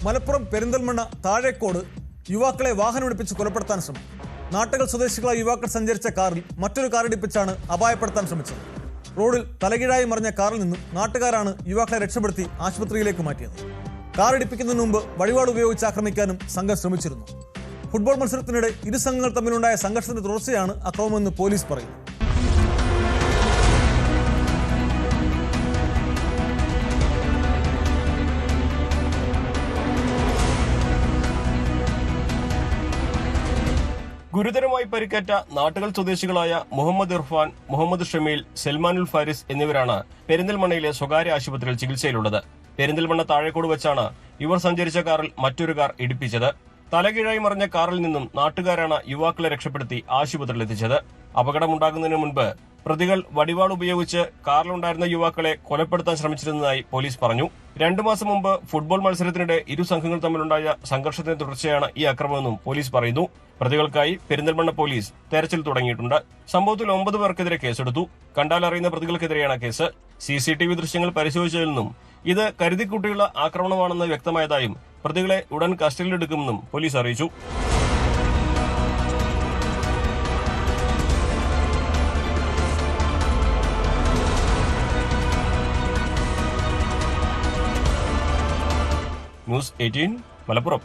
മലപ്പുറം പെരിന്തൽമണ്ണ താഴേക്കോട് യുവാക്കളെ വാഹനമിടിപ്പിച്ച് കൊലപ്പെടുത്താൻ ശ്രമം. നാട്ടുകൾ സ്വദേശികളായ യുവാക്കൾ സഞ്ചരിച്ച കാറിൽ മറ്റൊരു കാറിടിപ്പിച്ചാണ് അപായപ്പെടുത്താൻ ശ്രമിച്ചത്. റോഡിൽ തലകീഴായി മറിഞ്ഞ കാറിൽ നിന്നും നാട്ടുകാരാണ് യുവാക്കളെ രക്ഷപ്പെടുത്തി ആശുപത്രിയിലേക്ക് മാറ്റിയത്. കാർ ഇടിപ്പിക്കുന്നതിന് മുമ്പ് വടിവാൾ ഉപയോഗിച്ച് ആക്രമിക്കാനും സംഘം ശ്രമിച്ചിരുന്നു. ഫുട്ബോൾ മത്സരത്തിനിടെ ഇരു സംഘങ്ങൾ തമ്മിലുണ്ടായ സംഘർഷത്തിന്റെ തുടർച്ചയാണ് അക്രമമെന്ന് പോലീസ് പറയുന്നു. ഗുരുതരമായി പരിക്കേറ്റ നാട്ടുകൾ സ്വദേശികളായ മുഹമ്മദ് ഇർഫാൻ, മുഹമ്മദ് ഷമീൽ, സൽമാനുൽ ഫാരിസ് എന്നിവരാണ് പെരിന്തൽമണ്ണയിലെ സ്വകാര്യ ആശുപത്രിയിൽ ചികിത്സയിലുള്ളത്. പെരിന്തൽമണ്ണ താഴേക്കോട് വെച്ചാണ് ഇവർ സഞ്ചരിച്ച കാറിൽ മറ്റൊരു കാർ ഇടിപ്പിച്ചത്. തലകീഴായി മറിഞ്ഞ കാറിൽ നിന്നും നാട്ടുകാരാണ് യുവാക്കളെ രക്ഷപ്പെടുത്തി ആശുപത്രിയിലെത്തിച്ചത്. അപകടമുണ്ടാകുന്നതിന് മുൻപ് പ്രതികൾ വടിവാൾ ഉപയോഗിച്ച് കാറിലുണ്ടായിരുന്ന യുവാക്കളെ കൊലപ്പെടുത്താൻ ശ്രമിച്ചിരുന്നതായി പോലീസ് പറഞ്ഞു. 2 മാസം മുമ്പ് ഫുട്ബോൾ മത്സരത്തിനിടെ ഇരു സംഘങ്ങൾ തമ്മിലുണ്ടായ സംഘർഷത്തിന് തുടർച്ചയാണ് ഈ അക്രമമെന്നും പോലീസ് പറയുന്നു. പ്രതികൾക്കായി പെരിന്തൽമണ്ണ പോലീസ് തെരച്ചിൽ തുടങ്ങിയിട്ടുണ്ട്. സംഭവത്തിൽ 9 പേർക്കെതിരെ കേസെടുത്തു. കണ്ടാലറിയുന്ന പ്രതികൾക്കെതിരെയാണ് കേസ്. CCTV ദൃശ്യങ്ങൾ പരിശോധിച്ചതിൽ നിന്നും ഇത് കരുതിക്കൂട്ടിയുള്ള ആക്രമണമാണെന്ന് വ്യക്തമായതായും പ്രതികളെ ഉടൻ കസ്റ്റഡിയിലെടുക്കുമെന്നും പോലീസ് അറിയിച്ചു. ന്യൂസ് 18 മലപ്പുറം.